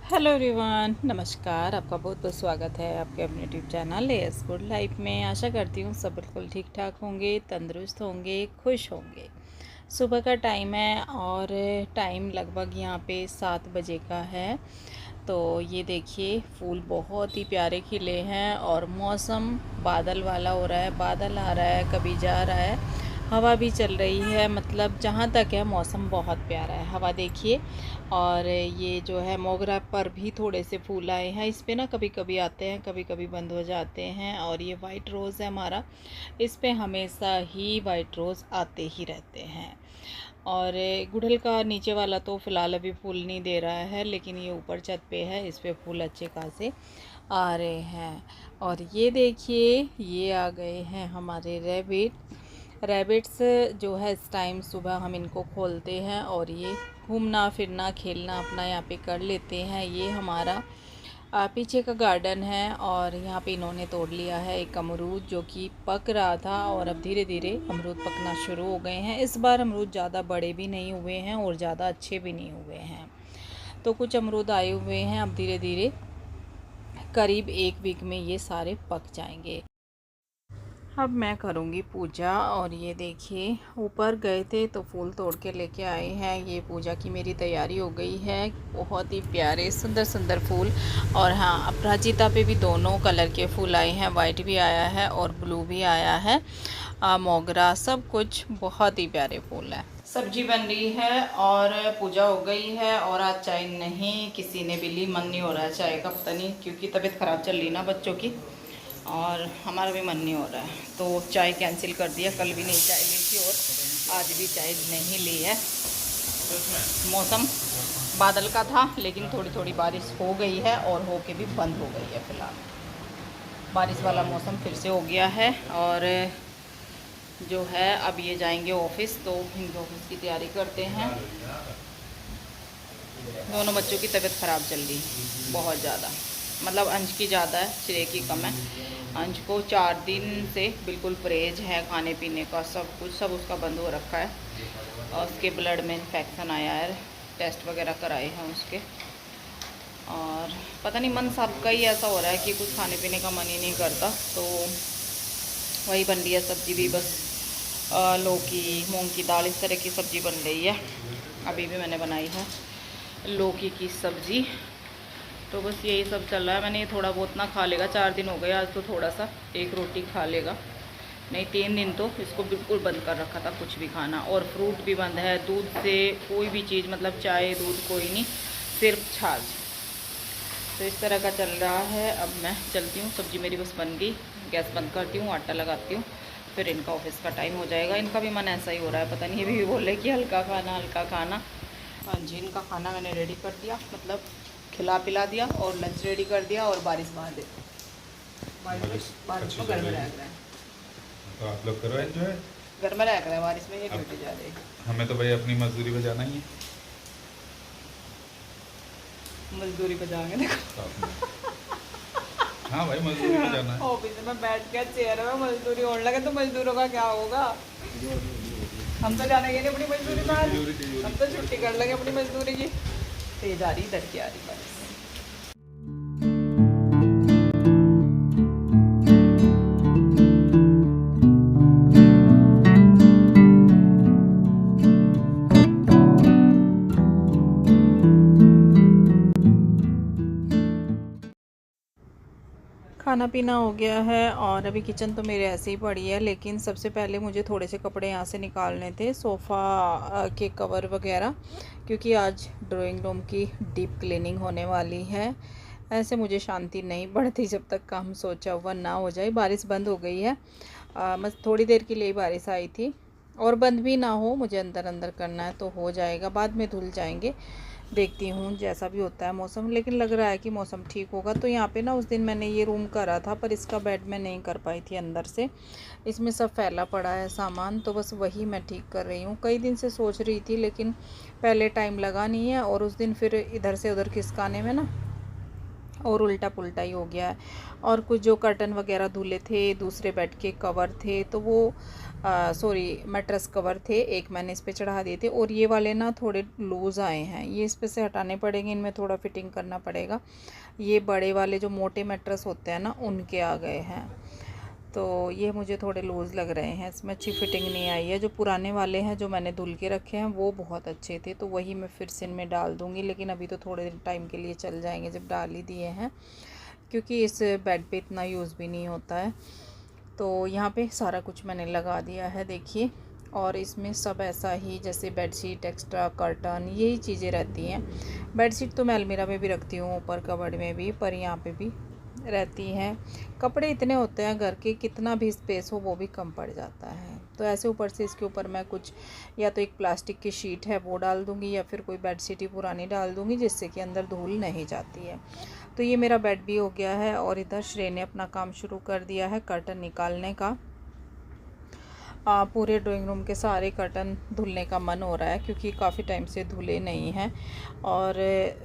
Hello everyone, नमस्कार। आपका बहुत बहुत स्वागत है आपके अपने YouTube channel S good life में। आशा करती हूँ सब बिल्कुल ठीक ठाक होंगे, तंदुरुस्त होंगे, खुश होंगे। सुबह का टाइम है और टाइम लगभग यहाँ पे 7 बजे का है। तो ये देखिए फूल बहुत ही प्यारे खिले हैं और मौसम बादल वाला हो रहा है, बादल आ रहा है, कभी जा रहा है, हवा भी चल रही है। मतलब जहाँ तक है मौसम बहुत प्यारा है। हवा देखिए। और ये जो है मोगरा पर भी थोड़े से फूल आए हैं। इस पे ना कभी कभी आते हैं, कभी कभी बंद हो जाते हैं। और ये वाइट रोज़ है हमारा, इस पे हमेशा ही वाइट रोज़ आते ही रहते हैं। और गुड़हल का नीचे वाला तो फ़िलहाल अभी फूल नहीं दे रहा है, लेकिन ये ऊपर छत पे है, इस पे फूल अच्छे खासे आ रहे हैं। और ये देखिए ये आ गए हैं हमारे रैबिट्स जो है इस टाइम सुबह हम इनको खोलते हैं और ये घूमना फिरना खेलना अपना यहाँ पे कर लेते हैं। ये हमारा पीछे का गार्डन है और यहाँ पे इन्होंने तोड़ लिया है एक अमरूद जो कि पक रहा था और अब धीरे धीरे अमरूद पकना शुरू हो गए हैं। इस बार अमरूद ज़्यादा बड़े भी नहीं हुए हैं और ज़्यादा अच्छे भी नहीं हुए हैं, तो कुछ अमरूद आए हुए हैं। अब धीरे धीरे करीब 1 वीक में ये सारे पक जाएंगे। अब मैं करूँगी पूजा। और ये देखिए ऊपर गए थे तो फूल तोड़ के लेके आए हैं। ये पूजा की मेरी तैयारी हो गई है। बहुत ही प्यारे सुंदर सुंदर फूल। और हाँ, अपराजिता पे भी दोनों कलर के फूल आए हैं, वाइट भी आया है और ब्लू भी आया है। मोगरा, सब कुछ बहुत ही प्यारे फूल है। सब्जी बन रही है और पूजा हो गई है। और आज चाय नहीं किसी ने भी ली, मन नहीं हो रहा है चाय का, पता नहीं क्योंकि तबीयत ख़राब चल रही ना बच्चों की, और हमारा भी मन नहीं हो रहा है, तो चाय कैंसिल कर दिया। कल भी नहीं चाय ली थी और आज भी चाय नहीं ली है। मौसम बादल का था, लेकिन थोड़ी थोड़ी बारिश हो गई है और हो के भी बंद हो गई है। फ़िलहाल बारिश वाला मौसम फिर से हो गया है। और जो है अब ये जाएंगे ऑफिस, तो इनके ऑफिस की तैयारी करते हैं। दोनों बच्चों की तबीयत ख़राब चल रही बहुत ज़्यादा, मतलब अंश की ज़्यादा है, श्रेय की कम है। अंश को 4 दिन से बिल्कुल परहेज है, खाने पीने का सब कुछ, सब उसका बंद हो रखा है। और उसके ब्लड में इन्फेक्शन आया है, टेस्ट वगैरह कराए हैं उसके। और पता नहीं मन सबका ही ऐसा हो रहा है कि कुछ खाने पीने का मन ही नहीं करता। तो वही बन रही है सब्ज़ी भी, बस लौकी मूंग की दाल इस तरह की सब्ज़ी बन रही है। अभी भी मैंने बनाई है लौकी की सब्ज़ी। तो बस यही सब चल रहा है। मैंने ये थोड़ा बहुत ना खा लेगा, 4 दिन हो गए, आज तो थोड़ा सा एक रोटी खा लेगा, नहीं 3 दिन तो इसको बिल्कुल बंद कर रखा था कुछ भी खाना। और फ्रूट भी बंद है, दूध से कोई भी चीज़, मतलब चाय दूध कोई नहीं, सिर्फ छाछ। तो इस तरह का चल रहा है। अब मैं चलती हूँ, सब्ज़ी मेरी बस बन गई, गैस बंद करती हूँ, आटा लगाती हूँ, फिर इनका ऑफिस का टाइम हो जाएगा। इनका भी मन ऐसा ही हो रहा है, पता नहीं, ये भी बोले कि हल्का खाना हल्का खाना। हाँ जी, इनका खाना मैंने रेडी कर दिया, मतलब खिला पिला दिया और लंच रेडी कर दिया। और बारिश बाहर दे, बारिश में घर में रह रहा है, तो आप लोग करो एंजॉय। घर में रह रहा है, बारिश में ये ड्यूटी जा रही है। हमें तो भाई अपनी मजदूरी पे जाना ही है। मजदूरी पे जाएंगे देखो। तो हाँ भाई, मजदूरी पे जाना है। ऑफिस में बैठ के चेयर में मजदूरी होने लगे तो मजदूरों का क्या होगा। हम तो जाने के लिए अपनी मजदूरी में आज, हम तो छुट्टी कर लेंगे अपनी मजदूरी की। तेज आ रही, इधर की आ रही बारिश। खाना पीना हो गया है और अभी किचन तो मेरे ऐसे ही पड़ी है, लेकिन सबसे पहले मुझे थोड़े से कपड़े यहाँ से निकालने थे, सोफ़ा के कवर वगैरह, क्योंकि आज ड्राइंग रूम की डीप क्लीनिंग होने वाली है। ऐसे मुझे शांति नहीं बढ़ती जब तक काम सोचा हुआ ना हो जाए। बारिश बंद हो गई है, बस थोड़ी देर के लिए बारिश आई थी, और बंद भी ना हो, मुझे अंदर अंदर करना है तो हो जाएगा, बाद में धुल जाएंगे। देखती हूँ जैसा भी होता है मौसम, लेकिन लग रहा है कि मौसम ठीक होगा। तो यहाँ पे ना उस दिन मैंने ये रूम करा था, पर इसका बेड मैं नहीं कर पाई थी अंदर से, इसमें सब फैला पड़ा है सामान, तो बस वही मैं ठीक कर रही हूँ। कई दिन से सोच रही थी, लेकिन पहले टाइम लगा नहीं है, और उस दिन फिर इधर से उधर खिसकाने में ना और उल्टा पुल्टा ही हो गया है। और कुछ जो कर्टन वगैरह धुले थे, दूसरे बेड के कवर थे, तो वो सॉरी मैट्रेस कवर थे, एक मैंने इस पे चढ़ा दिए थे। और ये वाले ना थोड़े लूज़ आए हैं, ये इस पे से हटाने पड़ेंगे, इनमें थोड़ा फिटिंग करना पड़ेगा। ये बड़े वाले जो मोटे मैट्रेस होते हैं ना, उनके आ गए हैं, तो ये मुझे थोड़े लूज़ लग रहे हैं, इसमें अच्छी फिटिंग नहीं आई है। जो पुराने वाले हैं जो मैंने धुल के रखे हैं वो बहुत अच्छे थे, तो वही मैं फिर से इनमें डाल दूँगी। लेकिन अभी तो थोड़े टाइम के लिए चल जाएंगे जब डाल ही दिए हैं, क्योंकि इस बेड पे इतना यूज़ भी नहीं होता है। तो यहाँ पे सारा कुछ मैंने लगा दिया है, देखिए। और इसमें सब ऐसा ही, जैसे बेडशीट, एक्स्ट्रा कर्टन, यही चीज़ें रहती हैं। बेडशीट तो मैं अलमीरा में भी रखती हूँ, ऊपर कबर्ड में भी, पर यहाँ पे भी रहती हैं। कपड़े इतने होते हैं घर के, कितना भी स्पेस हो वो भी कम पड़ जाता है। तो ऐसे ऊपर से इसके ऊपर मैं कुछ, या तो एक प्लास्टिक की शीट है वो डाल दूँगी, या फिर कोई बेडशीट ही पुरानी डाल दूँगी, जिससे कि अंदर धूल नहीं जाती है। तो ये मेरा बेड भी हो गया है। और इधर श्रेय ने अपना काम शुरू कर दिया है कर्टन निकालने का। पूरे ड्राइंग रूम के सारे कर्टन धुलने का मन हो रहा है, क्योंकि काफ़ी टाइम से धुले नहीं हैं। और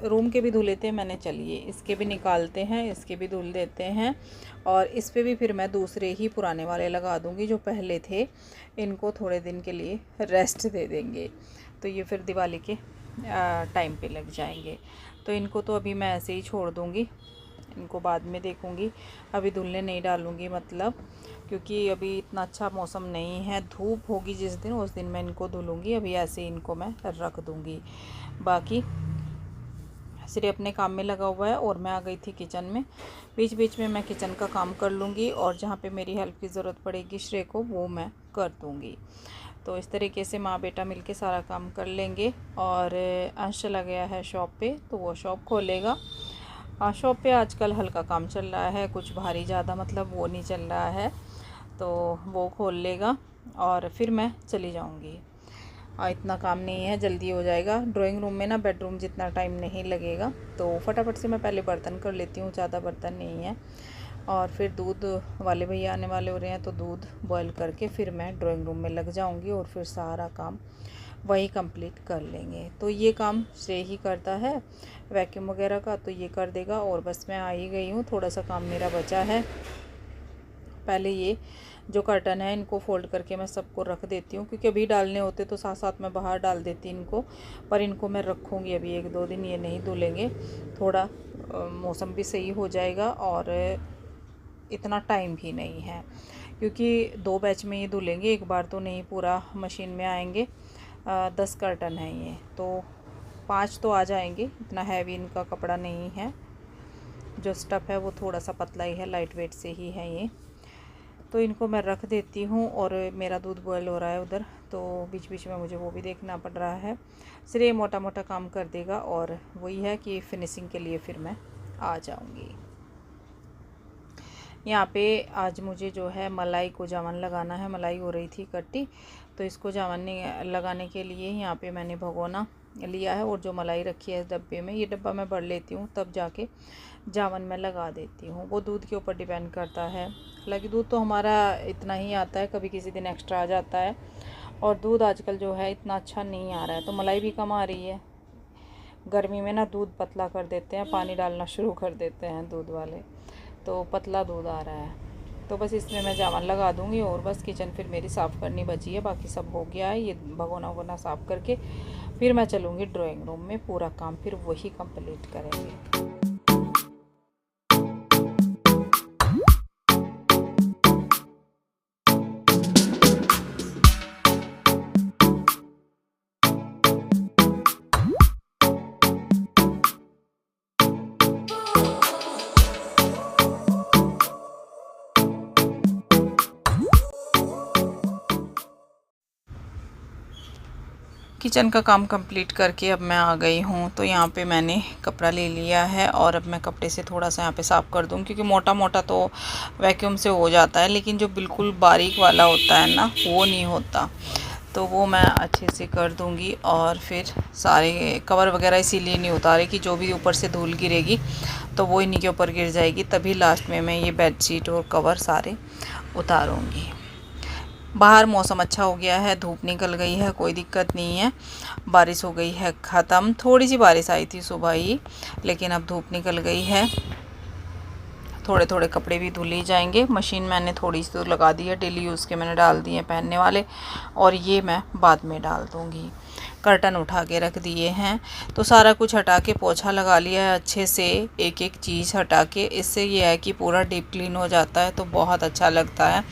रूम के भी धुले थे मैंने, चलिए इसके भी निकालते हैं, इसके भी धुल देते हैं। और इस पे भी फिर मैं दूसरे ही पुराने वाले लगा दूंगी, जो पहले थे। इनको थोड़े दिन के लिए रेस्ट दे देंगे, तो ये फिर दिवाली के टाइम पे लग जाएंगे। तो इनको तो अभी मैं ऐसे ही छोड़ दूँगी, इनको बाद में देखूँगी, अभी धुलने नहीं डालूँगी, मतलब क्योंकि अभी इतना अच्छा मौसम नहीं है। धूप होगी जिस दिन, उस दिन मैं इनको धुलूँगी, अभी ऐसे इनको मैं रख दूँगी। बाकी सिर्फ अपने काम में लगा हुआ है, और मैं आ गई थी किचन में। बीच बीच में मैं किचन का काम कर लूँगी, और जहाँ पे मेरी हेल्प की ज़रूरत पड़ेगी श्रेय को, वो मैं कर दूँगी। तो इस तरीके से माँ बेटा मिलके सारा काम कर लेंगे। और अंश चला गया है शॉप पे, तो वो शॉप खोलेगा। शॉप पे आजकल हल्का काम चल रहा है, कुछ भारी ज़्यादा मतलब वो नहीं चल रहा है, तो वो खोल लेगा और फिर मैं चली जाऊंगी। इतना काम नहीं है, जल्दी हो जाएगा। ड्राइंग रूम में ना बेडरूम जितना टाइम नहीं लगेगा, तो फटाफट से मैं पहले बर्तन कर लेती हूँ, ज़्यादा बर्तन नहीं है। और फिर दूध वाले भैया आने वाले हो रहे हैं, तो दूध बॉयल करके फिर मैं ड्राइंग रूम में लग जाऊँगी, और फिर सारा काम वही कंप्लीट कर लेंगे। तो ये काम श्रेय ही करता है, वैक्यूम वगैरह का तो ये कर देगा। और बस मैं आ ही गई हूँ, थोड़ा सा काम मेरा बचा है। पहले ये जो कर्टन है इनको फ़ोल्ड करके मैं सबको रख देती हूँ, क्योंकि अभी डालने होते तो साथ साथ मैं बाहर डाल देती इनको, पर इनको मैं रखूँगी अभी 1-2 दिन, ये नहीं धुलेंगे। थोड़ा मौसम भी सही हो जाएगा, और इतना टाइम भी नहीं है, क्योंकि 2 बैच में ये धुलेंगे, एक बार तो नहीं पूरा मशीन में आएंगे। 10 कर्टन है ये, तो 5 तो आ जाएंगे, इतना हैवी इनका कपड़ा नहीं है। जो स्टफ़ है वो थोड़ा सा पतला ही है, लाइट वेट से ही है ये। तो इनको मैं रख देती हूँ, और मेरा दूध बॉयल हो रहा है उधर, तो बीच बीच में मुझे वो भी देखना पड़ रहा है। सिर्फ मोटा मोटा काम कर देगा, और वही है कि फिनिशिंग के लिए फिर मैं आ जाऊँगी। यहाँ पे आज मुझे जो है मलाई को जावन लगाना है, मलाई हो रही थी इकट्ठी, तो इसको जावन लगाने के लिए यहाँ पे मैंने भगोना लिया है, और जो मलाई रखी है इस डब्बे में, ये डब्बा मैं भर लेती हूँ, तब जाके जावन में लगा देती हूँ। वो दूध के ऊपर डिपेंड करता है, हालांकि दूध तो हमारा इतना ही आता है, कभी किसी दिन एक्स्ट्रा आ जाता है। और दूध आजकल जो है इतना अच्छा नहीं आ रहा है, तो मलाई भी कम आ रही है। गर्मी में ना दूध पतला कर देते हैं, पानी डालना शुरू कर देते हैं दूध वाले, तो पतला दूध आ रहा है। तो बस इसमें मैं जावन लगा दूँगी, और बस किचन फिर मेरी साफ़ करनी बची है, बाकी सब हो गया है। ये भगोना वगोना साफ़ करके फिर मैं चलूँगी ड्राइंग रूम में, पूरा काम फिर वही कंप्लीट करेंगे। किचन का काम कंप्लीट करके अब मैं आ गई हूँ। तो यहाँ पे मैंने कपड़ा ले लिया है, और अब मैं कपड़े से थोड़ा सा यहाँ पे साफ़ कर दूँ, क्योंकि मोटा मोटा तो वैक्यूम से हो जाता है, लेकिन जो बिल्कुल बारीक वाला होता है ना, वो नहीं होता। तो वो मैं अच्छे से कर दूँगी। और फिर सारे कवर वगैरह इसीलिए नहीं उतारे कि जो भी ऊपर से धूल गिरेगी तो वो इन्हीं के ऊपर गिर जाएगी, तभी लास्ट में मैं ये बेडशीट और कवर सारे उतारूँगी। बाहर मौसम अच्छा हो गया है, धूप निकल गई है, कोई दिक्कत नहीं है। बारिश हो गई है ख़त्म, थोड़ी सी बारिश आई थी सुबह ही, लेकिन अब धूप निकल गई है। थोड़े थोड़े कपड़े भी धुल ही जाएंगे। मशीन मैंने थोड़ी सी तो लगा दी है, डेली यूज़ के मैंने डाल दिए पहनने वाले, और ये मैं बाद में डाल दूँगी। कर्टन उठा के रख दिए हैं, तो सारा कुछ हटा के पोछा लगा लिया है अच्छे से, एक एक चीज़ हटा के। इससे ये है कि पूरा डीप क्लीन हो जाता है, तो बहुत अच्छा लगता है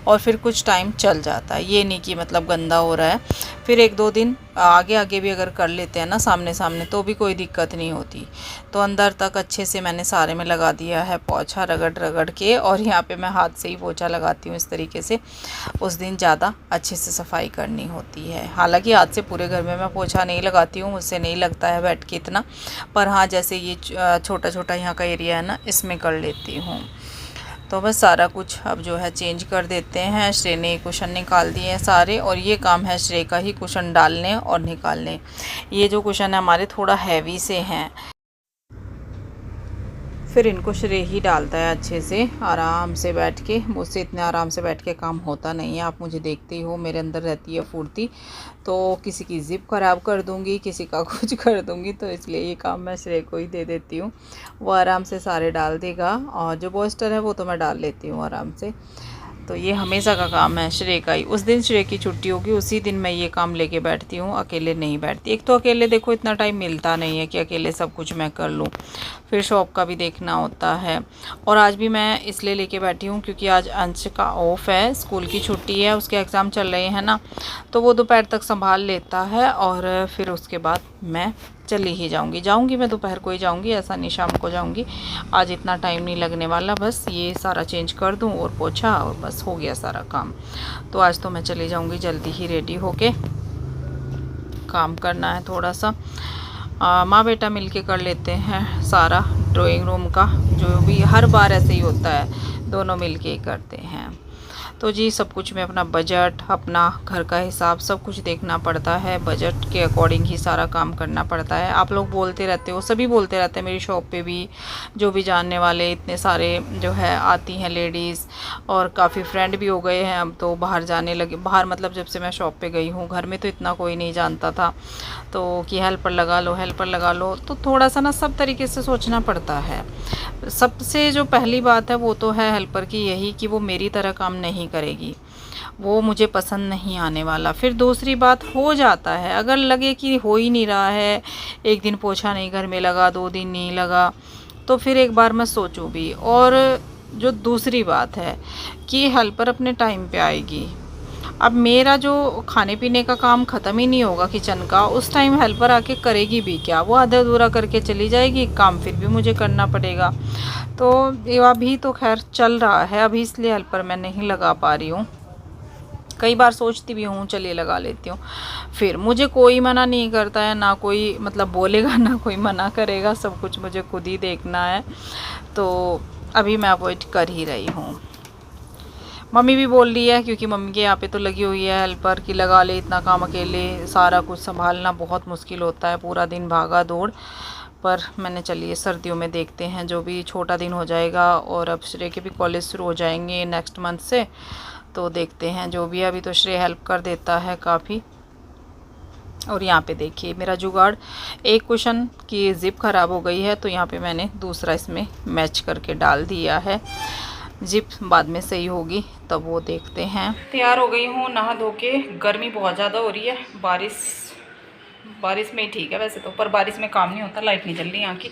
और फिर कुछ टाइम चल जाता है। ये नहीं कि मतलब गंदा हो रहा है, फिर 1-2 दिन आगे आगे भी अगर कर लेते हैं ना सामने सामने, तो भी कोई दिक्कत नहीं होती। तो अंदर तक अच्छे से मैंने सारे में लगा दिया है पोछा रगड़ रगड़ के, और यहाँ पे मैं हाथ से ही पोछा लगाती हूँ इस तरीके से। उस दिन ज़्यादा अच्छे से सफाई करनी होती है। हालांकि हाथ से पूरे घर में मैं पोछा नहीं लगाती हूँ, मुझसे नहीं लगता है बैठ के इतना, पर हाँ जैसे ये छोटा छोटा यहाँ का एरिया है ना, इसमें कर लेती हूँ। तो बस सारा कुछ अब जो है चेंज कर देते हैं। श्रेय ने कुशन निकाल दिए हैं सारे, और ये काम है श्रेय का ही कुशन डालने और निकालने। ये जो कुशन है हमारे थोड़ा हैवी से हैं, फिर इनको श्रेय ही डालता है अच्छे से आराम से बैठ के। मुझसे इतने आराम से बैठ के काम होता नहीं है, आप मुझे देखते ही हो, मेरे अंदर रहती है फुर्ती। तो किसी की ज़िप ख़राब कर दूंगी, किसी का कुछ कर दूंगी, तो इसलिए ये काम मैं श्रेय को ही दे देती हूँ। वो आराम से सारे डाल देगा, और जो बॉस्टर है वो तो मैं डाल लेती हूँ आराम से। तो ये हमेशा का काम है श्रेय का ही। उस दिन श्रेय की छुट्टी होगी उसी दिन मैं ये काम लेके बैठती हूँ, अकेले नहीं बैठती। एक तो अकेले देखो इतना टाइम मिलता नहीं है कि अकेले सब कुछ मैं कर लूँ, फिर शॉप का भी देखना होता है। और आज भी मैं इसलिए लेके बैठी हूँ क्योंकि आज अंश का ऑफ है, स्कूल की छुट्टी है, उसके एग्ज़ाम चल रहे हैं ना, तो वो दोपहर तक संभाल लेता है, और फिर उसके बाद मैं चली ही जाऊंगी मैं दोपहर को ही जाऊंगी, ऐसा नहीं शाम को जाऊंगी। आज इतना टाइम नहीं लगने वाला, बस ये सारा चेंज कर दूं और पोछा, और बस हो गया सारा काम। तो आज तो मैं चली जाऊंगी जल्दी ही रेडी होके। काम करना है थोड़ा सा, माँ बेटा मिलके कर लेते हैं सारा ड्राइंग रूम का, जो भी हर बार ऐसे ही होता है, दोनों मिलके ही करते हैं। तो जी सब कुछ में अपना बजट, अपना घर का हिसाब, सब कुछ देखना पड़ता है। बजट के अकॉर्डिंग ही सारा काम करना पड़ता है। आप लोग बोलते रहते हो, सभी बोलते रहते हैं मेरी शॉप पे भी, जो भी जानने वाले इतने सारे जो है आती हैं लेडीज़, और काफ़ी फ्रेंड भी हो गए हैं अब तो, बाहर जाने लगे। बाहर मतलब जब से मैं शॉप पे गई हूँ, घर में तो इतना कोई नहीं जानता था, तो कि हेल्पर लगा लो हेल्पर लगा लो, तो थोड़ा सा ना सब तरीके से सोचना पड़ता है। सबसे जो पहली बात है वो तो है हेल्पर की यही कि वो मेरी तरह काम नहीं करेगी, वो मुझे पसंद नहीं आने वाला। फिर दूसरी बात, हो जाता है अगर लगे कि हो ही नहीं रहा है, एक दिन पोछा नहीं घर में लगा, 2 दिन नहीं लगा, तो फिर एक बार मैं सोचूं भी। और जो दूसरी बात है कि हेल्पर अपने टाइम पे आएगी। अब मेरा जो खाने पीने का काम ख़त्म ही नहीं होगा किचन का, उस टाइम हेल्पर आके करेगी भी क्या, वो आधा अधूरा करके चली जाएगी, काम फिर भी मुझे करना पड़ेगा। तो ये अभी तो खैर चल रहा है अभी, इसलिए हेल्पर मैं नहीं लगा पा रही हूँ। कई बार सोचती भी हूँ चलिए लगा लेती हूँ, फिर मुझे कोई मना नहीं करता है, ना कोई मतलब बोलेगा ना कोई मना करेगा, सब कुछ मुझे खुद ही देखना है। तो अभी मैं अवॉइड कर ही रही हूँ। मम्मी भी बोल रही है, क्योंकि मम्मी के यहाँ पे तो लगी हुई है हेल्पर की, लगा ले इतना काम, अकेले सारा कुछ संभालना बहुत मुश्किल होता है, पूरा दिन भागा दौड़। पर मैंने चलिए सर्दियों में देखते हैं, जो भी छोटा दिन हो जाएगा, और अब श्रेय के भी कॉलेज शुरू हो जाएंगे नेक्स्ट मंथ से, तो देखते हैं जो भी। अभी तो श्रेय हेल्प कर देता है काफ़ी। और यहाँ पे देखिए मेरा जुगाड़, एक कुशन की ज़िप ख़राब हो गई है, तो यहाँ पे मैंने दूसरा इसमें मैच करके डाल दिया है। जिप बाद में सही होगी तब वो देखते हैं। तैयार हो गई हूँ नहा धो के। गर्मी बहुत ज़्यादा हो रही है, बारिश में ही ठीक है वैसे तो, पर बारिश में काम नहीं होता, लाइट नहीं जल रही यहाँ की।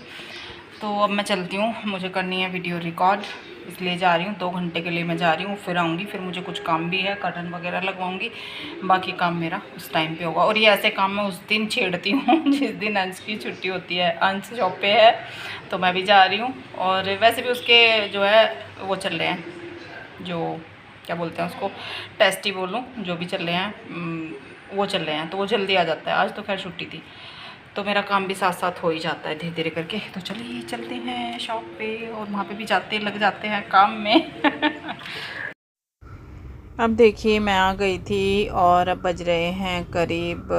तो अब मैं चलती हूँ, मुझे करनी है वीडियो रिकॉर्ड, इसलिए जा रही हूँ। 2 घंटे के लिए मैं जा रही हूँ, फिर आऊँगी, फिर मुझे कुछ काम भी है, कर्टन वगैरह लगवाऊँगी, बाकी काम मेरा उस टाइम पे होगा। और ये ऐसे काम मैं उस दिन छेड़ती हूँ जिस दिन अंश की छुट्टी होती है। अंश शॉप पे है तो मैं भी जा रही हूँ, और वैसे भी उसके जो है वो चल रहे हैं, जो क्या बोलते हैं उसको, टेस्ट ही बोलूँ, जो भी चल रहे हैं वो चल रहे हैं, तो वो जल्दी आ जाता है। आज तो खैर छुट्टी थी, तो मेरा काम भी साथ साथ हो ही जाता है धीरे धीरे करके। तो चलिए चलते हैं शॉप पे, और वहाँ पे भी लग जाते हैं काम में अब देखिए मैं आ गई थी, और अब बज रहे हैं करीब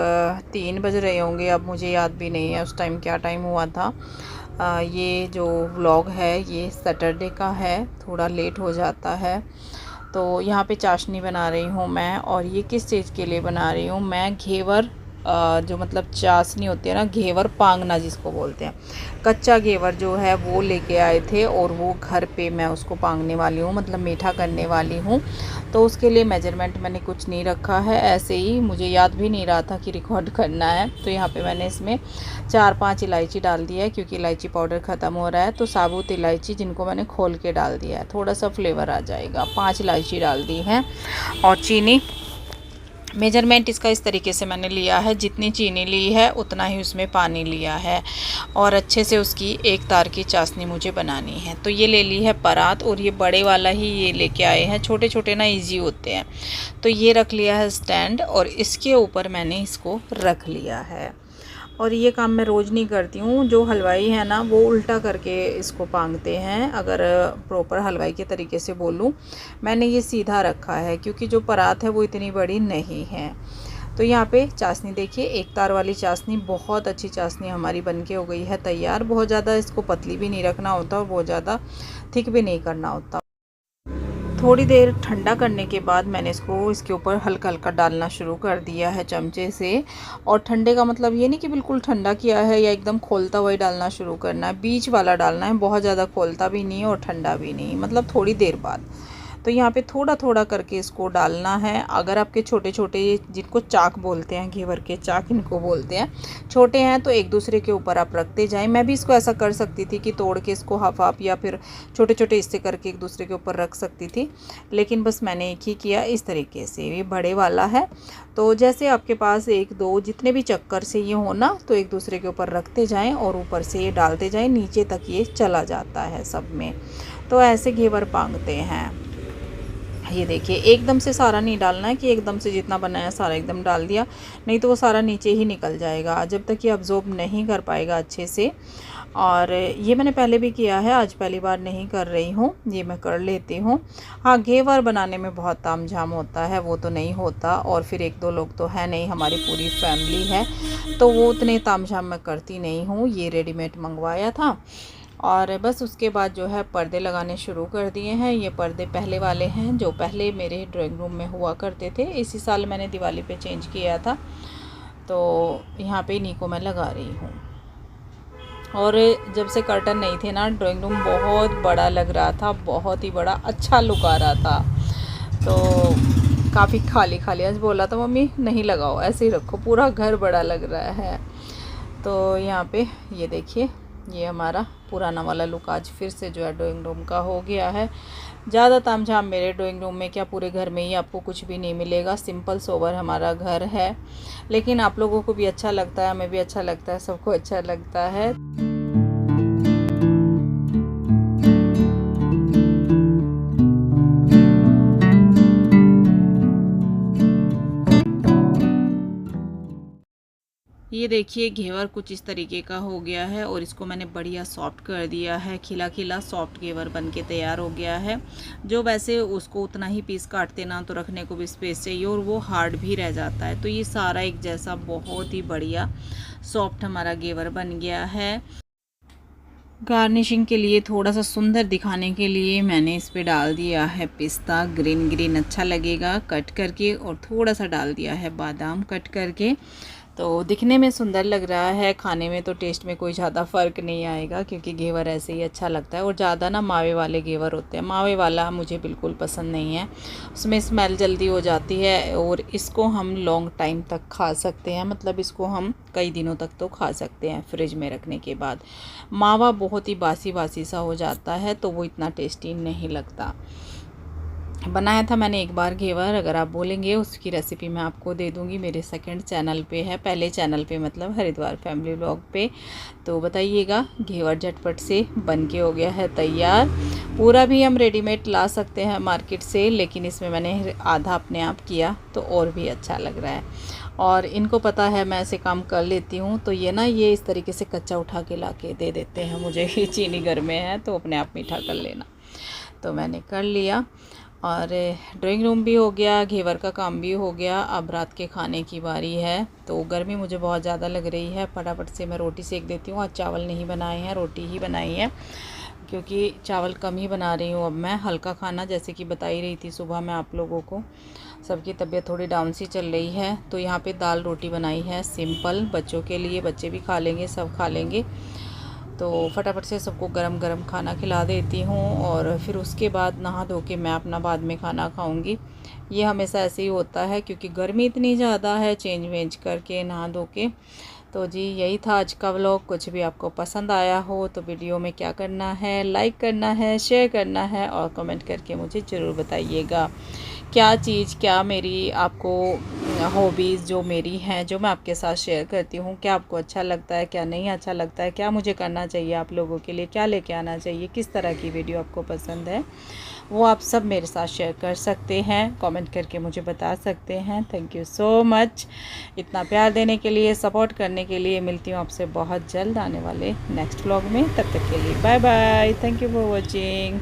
3 बज रहे होंगे, अब मुझे याद भी नहीं है उस टाइम क्या टाइम हुआ था। ये जो व्लॉग है ये सैटरडे का है, थोड़ा लेट हो जाता है। तो यहाँ पे चाशनी बना रही हूँ मैं। और ये किस चीज़ के लिए बना रही हूँ मैं, घेवर जो मतलब चाशनी होती है ना, घेवर पांगना जिसको बोलते हैं, कच्चा घेवर जो है वो लेके आए थे और वो घर पे मैं उसको पांगने वाली हूँ, मतलब मीठा करने वाली हूँ। तो उसके लिए मेजरमेंट मैंने कुछ नहीं रखा है, ऐसे ही मुझे याद भी नहीं रहा था कि रिकॉर्ड करना है। तो यहाँ पे मैंने इसमें 4-5 इलायची डाल दिया है, क्योंकि इलायची पाउडर ख़त्म हो रहा है। तो साबुत इलायची जिनको मैंने खोल के डाल दिया है, थोड़ा सा फ्लेवर आ जाएगा। 5 इलायची डाल दी है। और चीनी मेजरमेंट इसका इस तरीके से मैंने लिया है, जितनी चीनी ली है उतना ही उसमें पानी लिया है। और अच्छे से उसकी एक तार की चाशनी मुझे बनानी है। तो ये ले ली है परात, और ये बड़े वाला ही ये लेके आए हैं, छोटे छोटे ना इजी होते हैं। तो ये रख लिया है स्टैंड, और इसके ऊपर मैंने इसको रख लिया है। और ये काम मैं रोज़ नहीं करती हूँ। जो हलवाई है ना वो उल्टा करके इसको पांगते हैं, अगर प्रॉपर हलवाई के तरीके से बोलूँ। मैंने ये सीधा रखा है, क्योंकि जो परात है वो इतनी बड़ी नहीं है। तो यहाँ पे चाशनी देखिए, एक तार वाली चाशनी, बहुत अच्छी चाशनी हमारी बनके हो गई है तैयार। बहुत ज़्यादा इसको पतली भी नहीं रखना होता और बहुत ज़्यादा थिक भी नहीं करना होता। थोड़ी देर ठंडा करने के बाद मैंने इसको इसके ऊपर हल्का हल्का डालना शुरू कर दिया है चमचे से। और ठंडे का मतलब ये नहीं कि बिल्कुल ठंडा किया है या एकदम खोलता हुआ ही डालना शुरू करना है, बीच वाला डालना है। बहुत ज़्यादा खोलता भी नहीं और ठंडा भी नहीं, मतलब थोड़ी देर बाद। तो यहाँ पे थोड़ा थोड़ा करके इसको डालना है। अगर आपके छोटे छोटे, जिनको चाक बोलते हैं, घेवर के चाक इनको बोलते हैं, छोटे हैं तो एक दूसरे के ऊपर आप रखते जाएं। मैं भी इसको ऐसा कर सकती थी कि तोड़ के इसको हाफ हाफ या फिर छोटे छोटे हिस्से करके एक दूसरे के ऊपर रख सकती थी, लेकिन बस मैंने एक ही किया इस तरीके से। ये बड़े वाला है, तो जैसे आपके पास 1-2 जितने भी चक्कर से ये हो ना, तो एक दूसरे के ऊपर रखते जाएँ और ऊपर से ये डालते जाएँ, नीचे तक ये चला जाता है सब में। तो ऐसे घेवर पांगते हैं। ये देखिए, एकदम से सारा नहीं डालना है कि एकदम से जितना बनाया सारा एकदम डाल दिया, नहीं तो वो सारा नीचे ही निकल जाएगा, जब तक ये अब्जॉर्ब नहीं कर पाएगा अच्छे से। और ये मैंने पहले भी किया है, आज पहली बार नहीं कर रही हूँ, ये मैं कर लेती हूँ। हाँ, घेवर बनाने में बहुत तामझाम होता है, वो तो नहीं होता। और फिर 1-2 लोग तो है नहीं, हमारी पूरी फैमिली है, तो वो उतने तामझाम मैं करती नहीं हूँ। ये रेडीमेड मंगवाया था। और बस उसके बाद जो है पर्दे लगाने शुरू कर दिए हैं। ये पर्दे पहले वाले हैं, जो पहले मेरे ड्राइंग रूम में हुआ करते थे। इसी साल मैंने दिवाली पे चेंज किया था, तो यहाँ पे इन्हीं को मैं लगा रही हूँ। और जब से कर्टन नहीं थे ना, ड्राइंग रूम बहुत बड़ा लग रहा था, बहुत ही बड़ा, अच्छा लुक आ रहा था। तो काफ़ी खाली खाली, आज बोला था मम्मी नहीं लगाओ, ऐसे ही रखो, पूरा घर बड़ा लग रहा है। तो यहाँ पे ये देखिए, ये हमारा पुराना वाला लुक आज फिर से जो है ड्राइंग रूम का हो गया है। ज़्यादा तामझाम मेरे ड्राइंग रूम में क्या, पूरे घर में ही आपको कुछ भी नहीं मिलेगा। सिंपल सोबर हमारा घर है, लेकिन आप लोगों को भी अच्छा लगता है, हमें भी अच्छा लगता है, सबको अच्छा लगता है। ये देखिए, घेवर कुछ इस तरीके का हो गया है, और इसको मैंने बढ़िया सॉफ्ट कर दिया है। खिला खिला सॉफ्ट घेवर बन के तैयार हो गया है। जो वैसे उसको उतना ही पीस काटते ना तो रखने को भी स्पेस चाहिए, और वो हार्ड भी रह जाता है। तो ये सारा एक जैसा बहुत ही बढ़िया सॉफ्ट हमारा घेवर बन गया है। गार्निशिंग के लिए, थोड़ा सा सुंदर दिखाने के लिए, मैंने इस पे डाल दिया है पिस्ता, ग्रीन ग्रीन अच्छा लगेगा कट करके, और थोड़ा सा डाल दिया है बादाम कट करके। तो दिखने में सुंदर लग रहा है, खाने में तो टेस्ट में कोई ज़्यादा फ़र्क नहीं आएगा, क्योंकि घेवर ऐसे ही अच्छा लगता है। और ज़्यादा ना मावे वाले घेवर होते हैं, मावे वाला मुझे बिल्कुल पसंद नहीं है, उसमें स्मेल जल्दी हो जाती है। और इसको हम लॉन्ग टाइम तक खा सकते हैं, मतलब इसको हम कई दिनों तक तो खा सकते हैं फ्रिज में रखने के बाद। मावा बहुत ही बासी बासी सा हो जाता है, तो वो इतना टेस्टी नहीं लगता। बनाया था मैंने एक बार घेवर, अगर आप बोलेंगे उसकी रेसिपी मैं आपको दे दूंगी, मेरे सेकंड चैनल पे है, पहले चैनल पे मतलब हरिद्वार फैमिली व्लॉग पे। तो बताइएगा, घेवर झटपट से बन के हो गया है तैयार। पूरा भी हम रेडीमेड ला सकते हैं मार्केट से, लेकिन इसमें मैंने आधा अपने आप किया तो और भी अच्छा लग रहा है। और इनको पता है मैं ऐसे काम कर लेती हूँ, तो ये ना ये इस तरीके से कच्चा उठा के ला के दे देते हैं मुझे, चीनी घर में है तो अपने आप मीठा कर लेना। तो मैंने कर लिया। और ड्राइंग रूम भी हो गया, घेवर का काम भी हो गया। अब रात के खाने की बारी है। तो गर्मी मुझे बहुत ज़्यादा लग रही है, फटाफट से मैं रोटी सेक देती हूँ। आज चावल नहीं बनाए हैं, रोटी ही बनाई है, क्योंकि चावल कम ही बना रही हूँ अब मैं। हल्का खाना, जैसे कि बता ही रही थी सुबह मैं आप लोगों को, सबकी तबीयत थोड़ी डाउन सी चल रही है। तो यहाँ पे दाल रोटी बनाई है सिंपल, बच्चों के लिए, बच्चे भी खा लेंगे, सब खा लेंगे। तो फटाफट से सबको गरम गरम खाना खिला देती हूँ, और फिर उसके बाद नहा धो के मैं अपना बाद में खाना खाऊंगी। ये हमेशा ऐसे ही होता है, क्योंकि गर्मी इतनी ज़्यादा है, चेंज वेंज करके नहा धो के। तो जी यही था आज का व्लॉग। कुछ भी आपको पसंद आया हो तो वीडियो में क्या करना है, लाइक करना है, शेयर करना है, और कमेंट करके मुझे ज़रूर बताइएगा क्या चीज़, क्या मेरी आपको हॉबीज़ जो मेरी हैं, जो मैं आपके साथ शेयर करती हूँ, क्या आपको अच्छा लगता है, क्या नहीं अच्छा लगता है, क्या मुझे करना चाहिए आप लोगों के लिए, क्या लेके आना चाहिए, किस तरह की वीडियो आपको पसंद है, वो आप सब मेरे साथ शेयर कर सकते हैं, कमेंट करके मुझे बता सकते हैं। थैंक यू सो मच इतना प्यार देने के लिए, सपोर्ट करने के लिए। मिलती हूँ आपसे बहुत जल्द आने वाले नेक्स्ट व्लॉग में। तब तक के लिए bye bye, thank you for watching.